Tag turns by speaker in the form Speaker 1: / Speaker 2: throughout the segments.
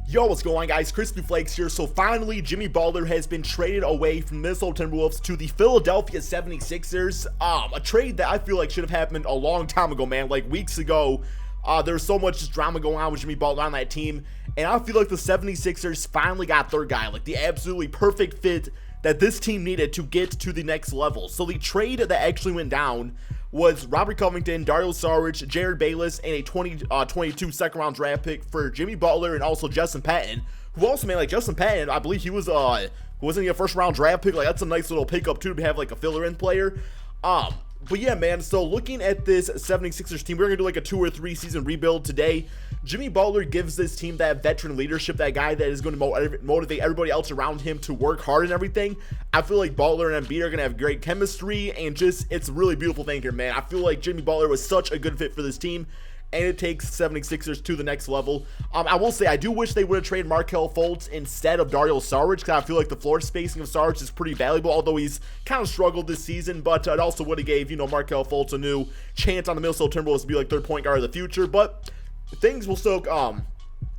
Speaker 1: Yo, what's going on, guys? KrispyFlakes here. So finally, Jimmy Butler has been traded away from Minnesota Timberwolves to the Philadelphia 76ers. A trade that I feel like should have happened a long time ago, man. Like weeks ago. There's so much just drama going on with Jimmy Butler on that team. And I feel like the 76ers finally got their guy. Like the absolutely perfect fit that this team needed to get to the next level. So the trade that actually went down was Robert Covington, Dario Saric, Jared Bayless, and a 2022 second round draft pick for Jimmy Butler and also Justin Patton, who also, man, like Justin Patton, I believe he was wasn't he a first round draft pick? Like that's a nice little pickup too to have like a filler in player. But yeah, man, so looking at this 76ers team, we're going to do like a 2 or 3 season rebuild today. Jimmy Butler gives this team that veteran leadership, that guy that is going to motivate everybody else around him to work hard and everything. I feel like Butler and Embiid are going to have great chemistry, and just, it's a really beautiful thing here, man. I feel like Jimmy Butler was such a good fit for this team, and it takes 76ers to the next level. I will say, I do wish they would have traded Markelle Fultz instead of Dario Saric, because I feel like the floor spacing of Saric is pretty valuable, although he's kind of struggled this season, but it also would have gave, Markelle Fultz a new chance on the Minnesota Timberwolves to be like third point guard of the future, but things will still,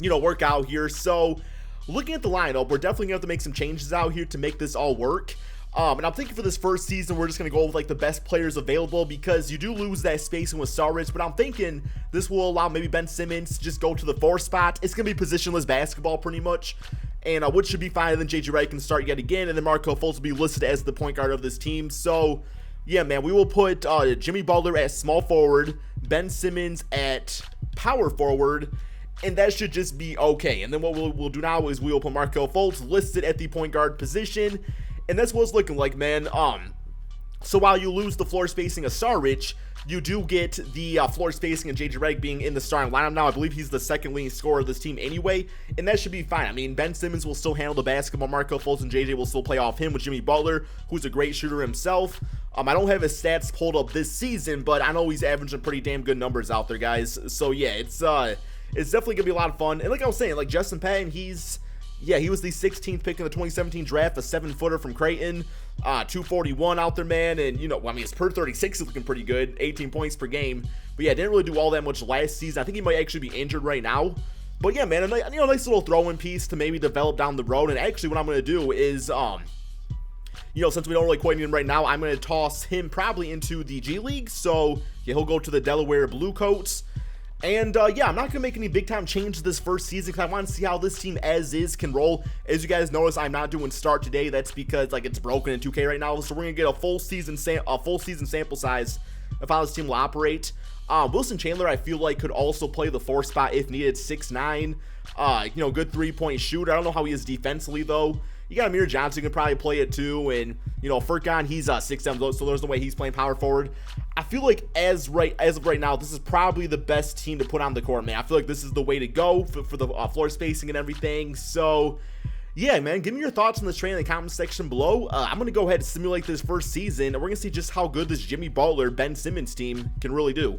Speaker 1: work out here. So, looking at the lineup, we're definitely going to have to make some changes out here to make this all work. And I'm thinking for this first season, we're just going to go with like the best players available, because you do lose that spacing with Saric, but I'm thinking this will allow maybe Ben Simmons to just go to the 4 spot. It's going to be positionless basketball pretty much, and which should be fine. And then JJ Redick can start yet again, and then Markelle Fultz will be listed as the point guard of this team. So yeah, man, we will put Jimmy Butler at small forward, Ben Simmons at power forward, and that should just be okay. And then what we'll do now is we will put Markelle Fultz listed at the point guard position. And that's what it's looking like, man. So while you lose the floor spacing of Saric, you do get the floor spacing and JJ Redick being in the starting lineup now. I believe he's the second leading scorer of this team anyway, and that should be fine. I mean, Ben Simmons will still handle the basketball. Markelle Fultz and JJ will still play off him with Jimmy Butler, who's a great shooter himself. I don't have his stats pulled up this season, but I know he's averaging pretty damn good numbers out there, guys. So yeah, it's definitely gonna be a lot of fun. And like I was saying, like Justin Patton, he was the 16th pick in the 2017 draft, a 7-footer from Creighton, 241 out there, man, and his per 36 is looking pretty good, 18 points per game, but yeah, didn't really do all that much last season. I think he might actually be injured right now, but yeah, man, a nice little throw-in piece to maybe develop down the road. And actually what I'm going to do is, since we don't really quite need him right now, I'm going to toss him probably into the G League, so yeah, he'll go to the Delaware Blue Coats. And yeah, I'm not going to make any big time changes this first season, because I want to see how this team as is can roll. As you guys notice, I'm not doing start today. That's because like it's broken in 2K right now. So we're going to get a full season sample size of how this team will operate. Wilson Chandler, I feel like, could also play the 4 spot if needed. 6'9", good 3-point shooter. I don't know how he is defensively though. You got Amir Johnson can probably play it too, and Furkan, he's 6'7", so there's no way he's playing power forward. I feel like as of right now, this is probably the best team to put on the court, man. I feel like this is the way to go for the floor spacing and everything. So yeah, man, give me your thoughts on this trade in the comment section below. I'm gonna go ahead and simulate this first season, and we're gonna see just how good this Jimmy Butler, Ben Simmons team can really do.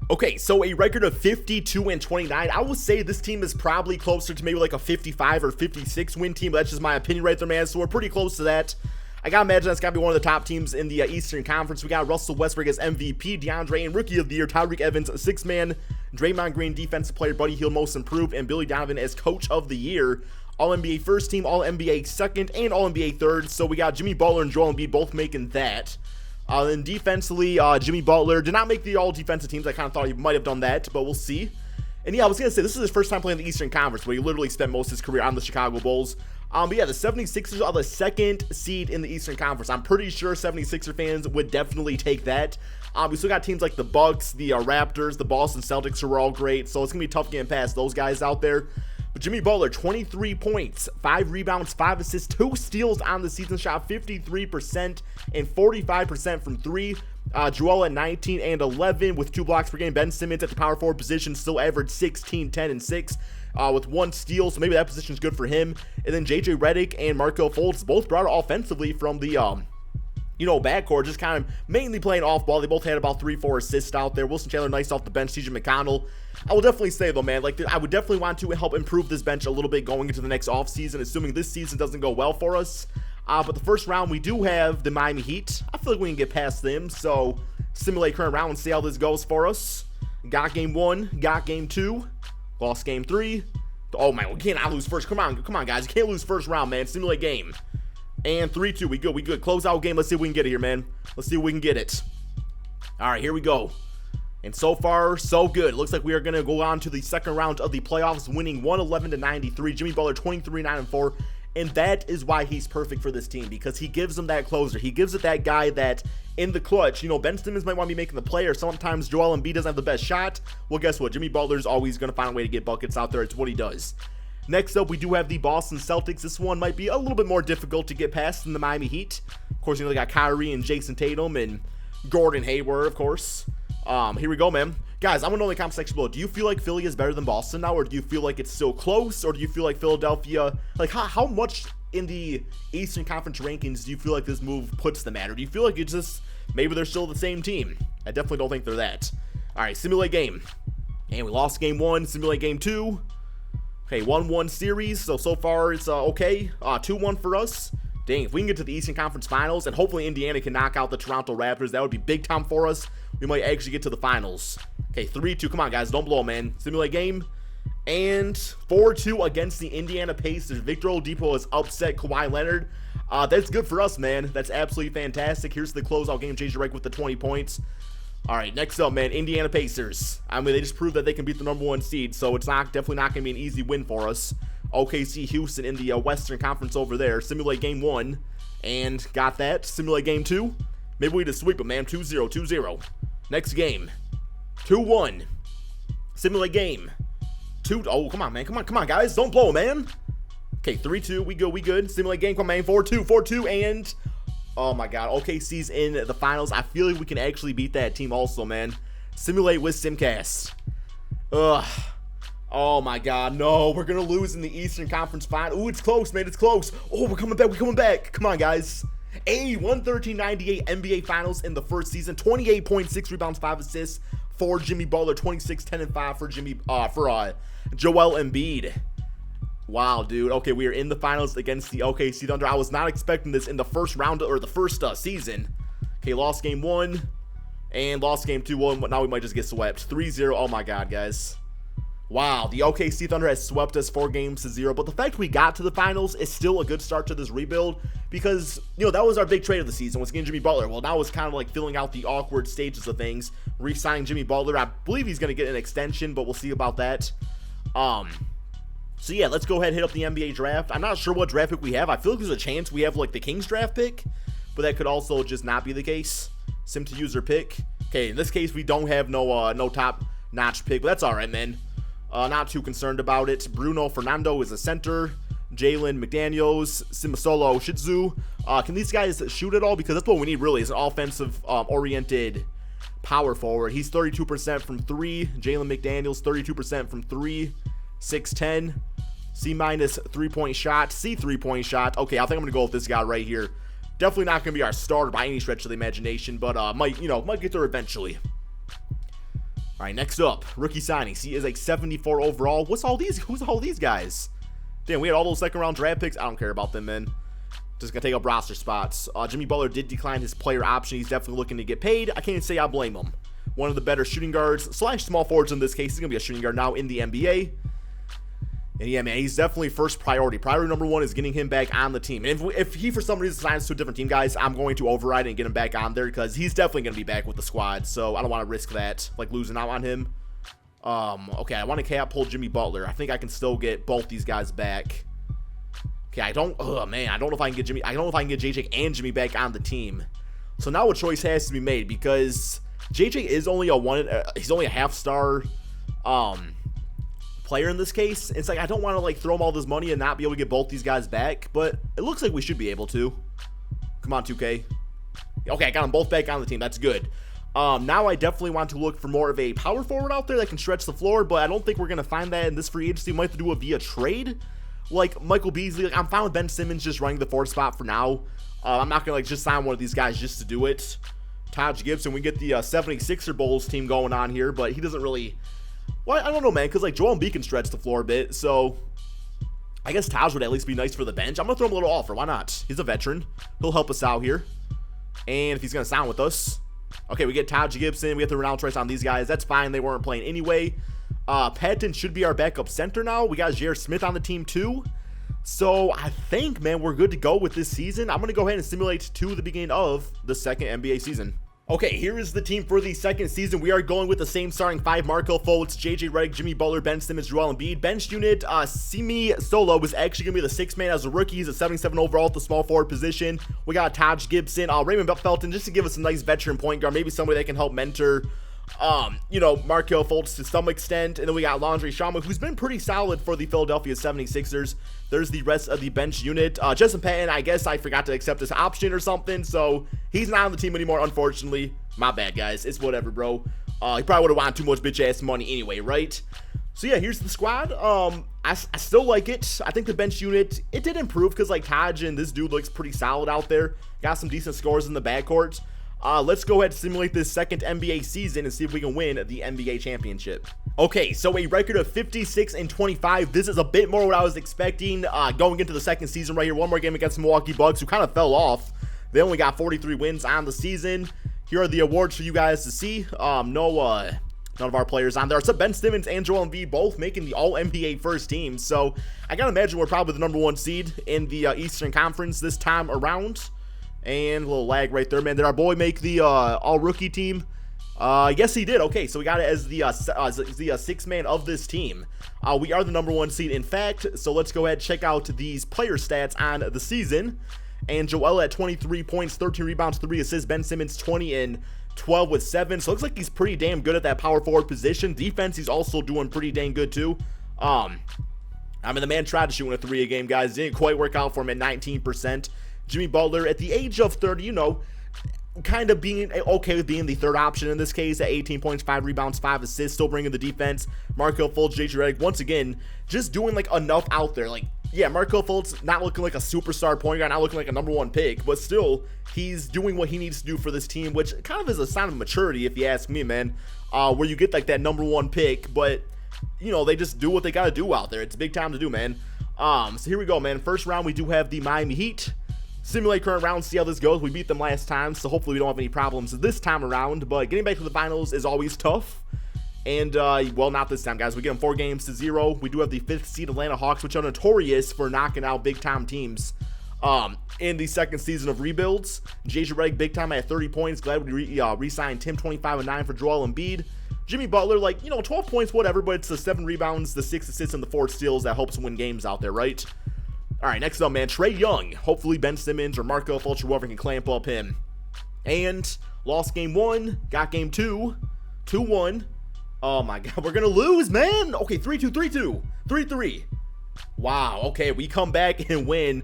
Speaker 1: Okay, so a record of 52-29. I would say this team is probably closer to maybe like a 55 or 56 win team, but that's just my opinion right there, man. So we're pretty close to that. I gotta imagine that's gotta be one of the top teams in the Eastern Conference. We got Russell Westbrook as MVP, DeAndre Ayton Rookie of the Year, Tyreke Evans 6th man, Draymond Green Defensive Player, Buddy Hield Most Improved, and Billy Donovan as Coach of the Year. All-NBA first team, All-NBA second, and All-NBA third. So we got Jimmy Butler and Joel Embiid both making that. Then defensively, Jimmy Butler did not make the all-defensive teams. I kind of thought he might have done that, but we'll see. And yeah, I was going to say, this is his first time playing the Eastern Conference, where he literally spent most of his career on the Chicago Bulls. But yeah, the 76ers are the 2nd seed in the Eastern Conference. I'm pretty sure 76er fans would definitely take that. We still got teams like the Bucks, the Raptors, the Boston Celtics, who are all great. So it's going to be tough getting past those guys out there. But Jimmy Butler, 23 points, 5 rebounds, 5 assists, 2 steals on the season, shot 53% and 45% from 3. Joel at 19 and 11 with 2 blocks per game. Ben Simmons at the power forward position still averaged 16, 10, and 6 with 1 steal, so maybe that position is good for him. And then JJ Redick and Markelle Fultz both brought it offensively from the backcourt, just kind of mainly playing off ball. They both had about 3-4 assists out there. Wilson Chandler nice off the bench. TJ McConnell, I will definitely say though, man, like I would definitely want to help improve this bench a little bit going into the next offseason, assuming this season doesn't go well for us. But the first round, we do have the Miami Heat. I feel like we can get past them, so simulate current round and see how this goes for us. Got game 1, got game 2, lost game 3, Oh, man, we cannot lose first. Come on, guys. You can't lose first round, man. Simulate game. And 3-2. We good. Close out game. Let's see if we can get it here, man. Let's see if we can get it. All right, here we go. And so far, so good. Looks like we are going to go on to the second round of the playoffs, winning 111-93. Jimmy Butler, 23-9-4. And that is why he's perfect for this team, because he gives them that closer. He gives it that guy that in the clutch, you know, Ben Simmons might want to be making the play, or sometimes Joel Embiid doesn't have the best shot. Well, guess what? Jimmy Butler's always going to find a way to get buckets out there. It's what he does. Next up, we do have the Boston Celtics. This one might be a little bit more difficult to get past than the Miami Heat. Of course, you know, they got Kyrie and Jason Tatum and Gordon Hayward, of course. Here we go, man. Guys, I'm going to know in the comment section below, do you feel like Philly is better than Boston now, or do you feel like it's still close, or do you feel like Philadelphia, like how much in the Eastern Conference rankings do you feel like this move puts them at, or do you feel like it's just, maybe they're still the same team? I definitely don't think they're that. All right, simulate game. And we lost game 1, simulate game 2. Okay, 1-1 series, so far it's okay. 2-1 for us. Dang, if we can get to the Eastern Conference Finals, and hopefully Indiana can knock out the Toronto Raptors, that would be big time for us. We might actually get to the finals. Okay, 3-2. Come on, guys. Don't blow, man. Simulate game. And 4-2 against the Indiana Pacers. Victor Oladipo has upset Kawhi Leonard. That's good for us, man. That's absolutely fantastic. Here's the closeout game. JJ Redick with the 20 points. All right, next up, man, Indiana Pacers. I mean, they just proved that they can beat the number 1 seed, so it's definitely not going to be an easy win for us. OKC Houston in the Western Conference over there. Simulate game 1. And got that. Simulate game 2. Maybe we just sweep it, man. 2-0, 2-0. Next game. 2-1. Simulate game. 2. Oh, come on, man. Come on, guys. Don't blow, man. Okay, 3-2. We good. Simulate game. Come on, man. 4-2. And, oh, my God. OKC's in the finals. I feel like we can actually beat that team also, man. Simulate with Simcast. Ugh. Oh, my God. No, we're going to lose in the Eastern Conference Final. Ooh, it's close, man. It's close. Oh, we're coming back. Come on, guys. 113-98 NBA Finals in the first season. 28.6 rebounds, 5 assists for Jimmy Butler. 26-10-5 for Joel Embiid. Wow, dude. Okay, we are in the finals against the OKC Thunder. I was not expecting this in the first round or the first season. Okay, lost game 1 and lost game 2. Well, now we might just get swept. 3-0. Oh, my God, guys. Wow, the OKC Thunder has swept us 4-0, but the fact we got to the finals is still a good start to this rebuild because, you know, that was our big trade of the season, was getting Jimmy Butler. Well, now it's kind of like filling out the awkward stages of things, re-signing Jimmy Butler. I believe he's going to get an extension, but we'll see about that. So, yeah, let's go ahead and hit up the NBA draft. I'm not sure what draft pick we have. I feel like there's a chance we have, like, the Kings draft pick, but that could also just not be the case. Sim to user pick. Okay, in this case, we don't have no top-notch pick, but that's all right, man. Not too concerned about it. Bruno Fernando is a center. Jalen McDaniels, Simasolo Shizu. Can these guys shoot at all? Because that's what we need, really, is an offensive-oriented power forward. He's 32% from 3. Jalen McDaniels, 32% from 3. 6'10". C- 3-point shot. C 3-point shot. Okay, I think I'm going to go with this guy right here. Definitely not going to be our starter by any stretch of the imagination, but might get there eventually. All right, next up, rookie signings. He is like 74 overall. Who's all these guys? Damn, we had all those second-round draft picks. I don't care about them, man. Just going to take up roster spots. Jimmy Butler did decline his player option. He's definitely looking to get paid. I can't even say I blame him. One of the better shooting guards / small forwards in this case. He's going to be a shooting guard now in the NBA. And yeah, man, he's definitely first priority. Priority number 1 is getting him back on the team. And if he for some reason signs to a different team, guys, I'm going to override and get him back on there because he's definitely going to be back with the squad. So I don't want to risk that, like losing out on him. Okay, I want to cap pull Jimmy Butler. I think I can still get both these guys back. Okay, oh man, I don't know if I can get JJ and Jimmy back on the team. So now a choice has to be made because JJ is only he's only a half-star player in this case. It's like I don't want to like throw him all this money and not be able to get both these guys back, but it looks like we should be able to. Come on, 2K. Okay, I got them both back on the team. That's good. Now I definitely want to look for more of a power forward out there that can stretch the floor, but I don't think we're going to find that in this free agency. We might have to do it via trade. Like Michael Beasley, like I'm fine with Ben Simmons just running the 4th spot for now. I'm not going to like just sign one of these guys just to do it. Taj Gibson, we get the 76er Bulls team going on here, but he doesn't really... Well, I don't know, man, because like Joel Embiid can stretch the floor a bit, so I guess Taj would at least be nice for the bench. I'm going to throw him a little offer. Why not? He's a veteran. He'll help us out here. And if he's going to sign with us. Okay, we get Taj Gibson. We have to renounce rights on these guys. That's fine. They weren't playing anyway. Patton should be our backup center now. We got J.R. Smith on the team too. So I think, man, we're good to go with this season. I'm going to go ahead and simulate to the beginning of the second NBA season. Okay, here is the team for the second season. We are going with the same starting five: Markelle Fultz, JJ Redick, Jimmy Butler, Ben Simmons, Joel Embiid. Bench unit, Simi Solo was actually going to be the sixth man as a rookie. He's a 77 overall at the small forward position. We got Taj Gibson, Raymond Felton, just to give us a nice veteran point guard, maybe somebody that can help mentor Markelle Fultz to some extent. And then we got Landry Shamet, who's been pretty solid for the Philadelphia 76ers. There's the rest of the bench unit. Justin Patton, I guess I forgot to accept this option or something, so he's not on the team anymore, unfortunately. My bad, guys. It's whatever, bro. He probably would have wanted too much bitch-ass money anyway, right? So yeah, here's the squad. I still like it. I think the bench unit, it did improve because like Taj and this dude looks pretty solid out there. Got some decent scores in the backcourt. Let's go ahead and simulate this second NBA season and see if we can win the NBA championship. Okay, so a record of 56-25. This is a bit more what I was expecting going into the second season right here. One more game against the Milwaukee Bucks, who kind of fell off. They only got 43 wins on the season. Here are the awards for you guys to see. None of our players on there, except Ben Simmons and Joel Embiid, both making the All-NBA first team. So I gotta imagine we're probably the number one seed in the Eastern Conference this time around. And a little lag right there, man. Did our boy make the all-rookie team? Yes, he did. Okay, so we got it as the sixth man of this team. We are the number one seed, in fact. So let's go ahead and check out these player stats on the season. And Joel at 23 points, 13 rebounds, 3 assists. Ben Simmons 20 and 12 with 7. So it looks like he's pretty damn good at that power forward position. Defense, he's also doing pretty dang good too. I mean, the man tried to shoot a 3 a game, guys. Didn't quite work out for him at 19%. Jimmy Butler at the age of 30, kind of being okay with being the third option in this case at 18 points, 5 rebounds, 5 assists, still bringing the defense. Markelle Fultz, JJ Redick, once again, just doing like enough out there. Like, yeah, Markelle Fultz not looking like a superstar point guard, not looking like a number one pick, but still, he's doing what he needs to do for this team, which kind of is a sign of maturity, if you ask me, man. Where you get like that number one pick, but they just do what they got to do out there. It's big time to do, man. So here we go, man. First round, we do have the Miami Heat. Simulate current round, see how this goes. We beat them last time, so hopefully we don't have any problems this time around. But getting back to the finals is always tough. And, well, not this time, guys. We get them 4-0. We do have the 5th seed Atlanta Hawks, which are notorious for knocking out big-time teams in the second season of rebuilds. JJ Redick, big time at 30 points. Glad we re-signed Tim, 25-9 for Joel Embiid. Jimmy Butler, 12 points, whatever, but it's the 7 rebounds, the 6 assists, and the 4 steals that helps win games out there, right? All right, next up, man, Trae Young. Hopefully Ben Simmons or Markelle Fultz, whoever can clamp up him. And lost game 1, got game 2, 2-1. Oh, my God, we're going to lose, man. Okay, 3-2, 3-2, 3-3. Wow, okay, we come back and win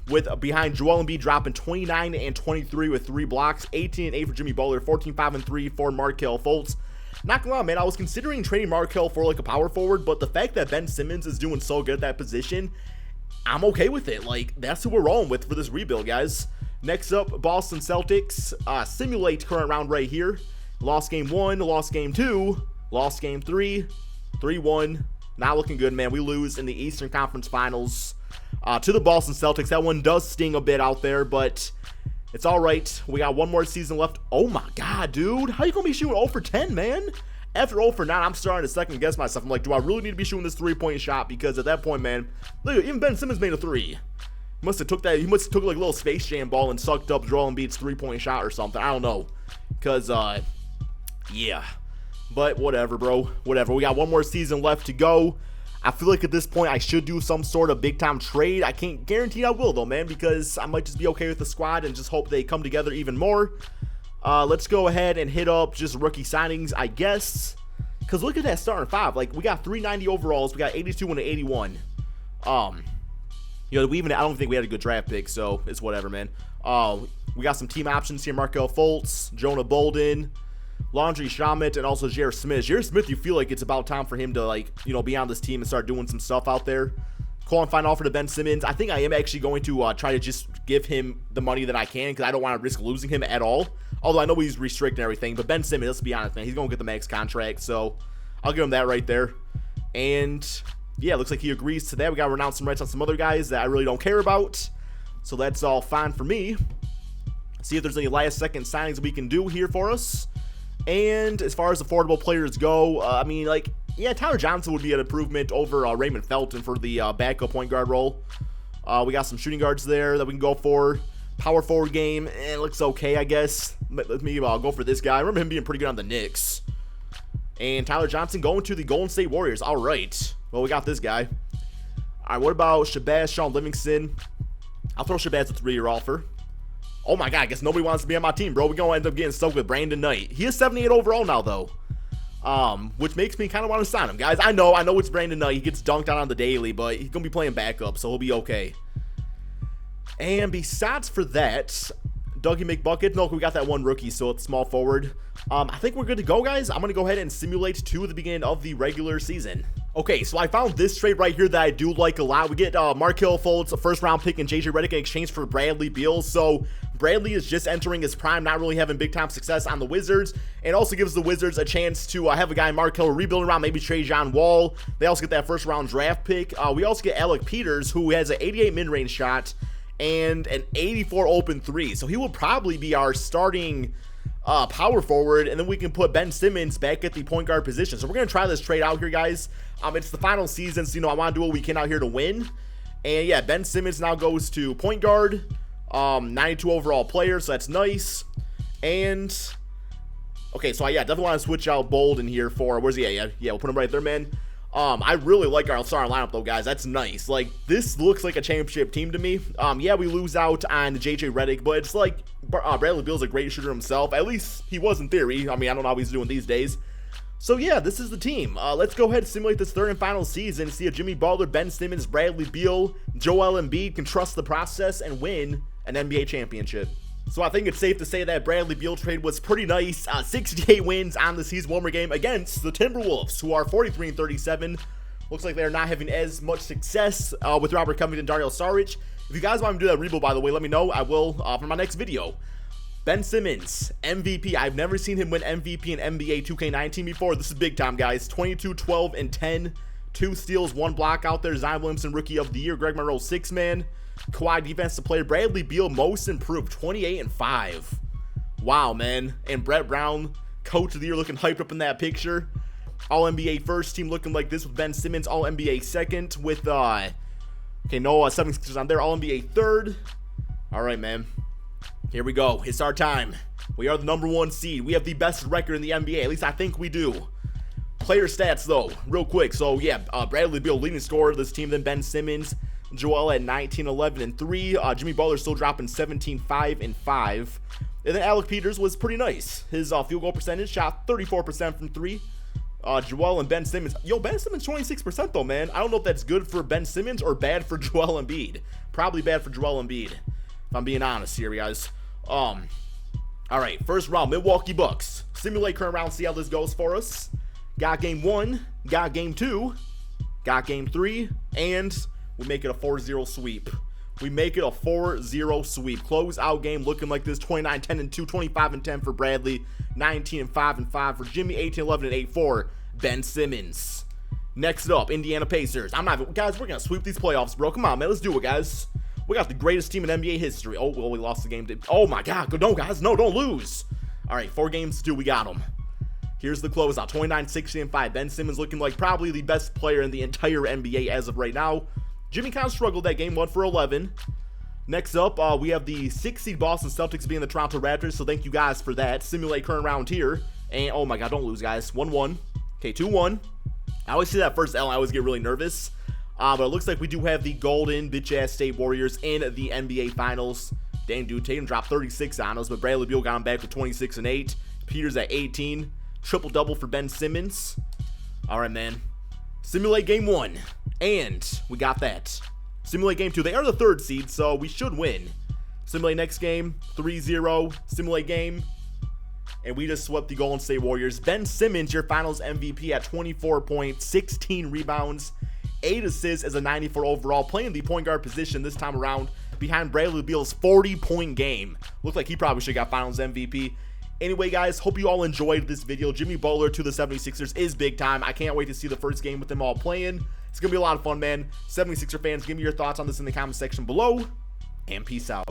Speaker 1: with behind Joel Embiid dropping 29 and 23 with 3 blocks, 18 and 8 for Jimmy Butler, 14, 5 and 3 for Markelle Fultz. Not gonna lie, man, I was considering trading Markelle for like a power forward, but the fact that Ben Simmons is doing so good at that position, I'm okay with it. Like, that's who we're rolling with for this rebuild, guys. Next up, Boston Celtics. Simulate current round right here. Lost game 1, lost game 2, lost game 3, 3-1. Not looking good, man. We lose in the Eastern Conference Finals to the Boston Celtics. That one does sting a bit out there, but it's all right. We got one more season left. Oh, my God, dude. How you going to be shooting 0 for 10, man? After 0 for 9, I'm starting to second guess myself. I'm like, do I really need to be shooting this 3-point shot? Because at that point, man, look, even Ben Simmons made a 3. He must have took like a little Space Jam ball and sucked up Joel Embiid's 3-point shot or something. I don't know. Because, yeah. But whatever, bro. Whatever. We got one more season left to go. I feel like at this point I should do some sort of big-time trade. I can't guarantee I will, though, man, because I might just be okay with the squad and just hope they come together even more. Let's go ahead and hit up just rookie signings, I guess. Because look at that starting 5. Like, we got 390 overalls. We got 82 and an 81. I don't think we had a good draft pick, so it's whatever, man. We got some team options here. Markelle Fultz, Jonah Bolden, Landry Shamet, and also J.R. Smith. J.R. Smith, you feel like it's about time for him to, be on this team and start doing some stuff out there. Qualifying offer to Ben Simmons. I think I am actually going to try to just give him the money that I can because I don't want to risk losing him at all. Although I know he's restricted and everything, but Ben Simmons, let's be honest, man, he's going to get the max contract, so I'll give him that right there. And yeah, looks like he agrees to that. We got to renounce some rights on some other guys that I really don't care about, so that's all fine for me. See if there's any last second signings we can do here for us. And as far as affordable players go, I mean, like, yeah, Tyler Johnson would be an improvement over Raymond Felton for the backup point guard role. We got some shooting guards there that we can go for. Power forward game, it looks okay, I guess. Let me go for this guy. I remember him being pretty good on the Knicks. And Tyler Johnson going to the Golden State Warriors. All right. Well, we got this guy. All right, what about Shabazz, Sean Livingston? I'll throw Shabazz a 3-year offer. Oh my god, I guess nobody wants to be on my team, bro. We're going to end up getting stuck with Brandon Knight. He is 78 overall now, though. Which makes me kind of want to sign him, guys. I know it's Brandon Knight. He gets dunked on the daily, but he's going to be playing backup, so he'll be okay. And besides for that, Dougie McBucket. No, we got that one rookie, so it's small forward. I think we're good to go, guys. I'm going to go ahead and simulate to the beginning of the regular season. Okay, so I found this trade right here that I do like a lot. We get Markelle Fultz, a first-round pick, and JJ Redick in exchange for Bradley Beal. So Bradley is just entering his prime, not really having big-time success on the Wizards. And also gives the Wizards a chance to have a guy, Markelle, rebuilding around, maybe Trajan Wall. They also get that first-round draft pick. We also get Alec Peters, who has an 88 mid-range shot and an 84 open three. So he will probably be our starting power forward, and then we can put Ben Simmons back at the point guard position. So we're going to try this trade out here, guys. It's the final season, so, I want to do what we can out here to win. And, yeah, Ben Simmons now goes to point guard, 92 overall player, so that's nice. And, okay, so, yeah, definitely want to switch out Bolden here for, where's he at? Yeah, we'll put him right there, man. I really like our starting lineup, though, guys. That's nice. Like, this looks like a championship team to me. Yeah, we lose out on JJ Redick, but it's like Bradley Beal's a great shooter himself. At least he was in theory. I mean, I don't know how he's doing these days. So, yeah, this is the team. Let's go ahead and simulate this third and final season. See if Jimmy Butler, Ben Simmons, Bradley Beal, Joel Embiid can trust the process and win an NBA championship. So I think it's safe to say that Bradley Beal trade was pretty nice. 68 wins on the season warmer game against the Timberwolves, who are 43-37. Looks like they're not having as much success with Robert Covington and Dario Saric. If you guys want me to do that rebuild, by the way, let me know. I will for my next video. Ben Simmons, MVP. I've never seen him win MVP in NBA 2K19 before. This is big time, guys. 22, 12, and 10. 2 steals, 1 block out there. Zion Williamson, Rookie of the Year. Greg Monroe, 6-man. Kawhi, defensive player. Bradley Beal, most improved, 28-5. Wow, man. And Brett Brown, Coach of the Year, looking hyped up in that picture. All-NBA first team looking like this with Ben Simmons. All-NBA second with, okay, no 76ers on there. All-NBA third. All right, man. Here we go. It's our time. We are the #1 seed. We have the best record in the NBA. At least I think we do. Player stats, though, real quick. So, yeah, Bradley Beal, leading scorer of this team, then Ben Simmons. Joel at 19, 11, and 3. Jimmy Butler still dropping 17, 5, and 5. And then Alec Peters was pretty nice. His field goal percentage shot 34% from 3. Joel and Ben Simmons. Yo, Ben Simmons 26% though, man. I don't know if that's good for Ben Simmons or bad for Joel Embiid. Probably bad for Joel Embiid, if I'm being honest here, guys. All right, first round, Milwaukee Bucks. Simulate current round, see how this goes for us. Got game 1, got game 2, got game 3, and we make it a 4-0 sweep. We make it a 4-0 sweep. Close out game looking like this: 29, 10, and 2, 25 and 10 for Bradley, 19 and 5 and 5 for Jimmy, 18, 11 and 8 for Ben Simmons. Next up, Indiana Pacers. Guys, we're gonna sweep these playoffs, bro. Come on, man, let's do it, guys. We got the greatest team in NBA history. Oh, well, we lost the game. Oh my God, no, guys, no, don't lose. All right, 4 games to 2, we got them. Here's the closeout: 29, 60, and 5. Ben Simmons looking like probably the best player in the entire NBA as of right now. Jimmy kind of struggled that game, 1 for 11. Next up, we have the 6 seed Boston Celtics being the Toronto Raptors, so thank you guys for that. Simulate current round here. And, oh my God, don't lose, guys. 1-1. Okay, 2-1. I always see that first L, I always get really nervous. But it looks like we do have the golden bitch-ass State Warriors in the NBA Finals. Dang, dude, Tatum dropped 36 on us, but Bradley Beal got him back with 26 and 8. Peters at 18. Triple-double for Ben Simmons. All right, man. Simulate game 1. And we got that. Simulate game 2. They are the 3rd seed, so we should win. Simulate next game. 3-0. Simulate game. And we just swept the Golden State Warriors. Ben Simmons, your finals MVP at 24 points, 16 rebounds, 8 assists as a 94 overall, playing the point guard position this time around behind Bradley Beal's 40-point game. Looked like he probably should have got finals MVP. Anyway, guys, hope you all enjoyed this video. Jimmy Butler to the 76ers is big time. I can't wait to see the first game with them all playing. It's going to be a lot of fun, man. 76er fans, give me your thoughts on this in the comment section below, and peace out.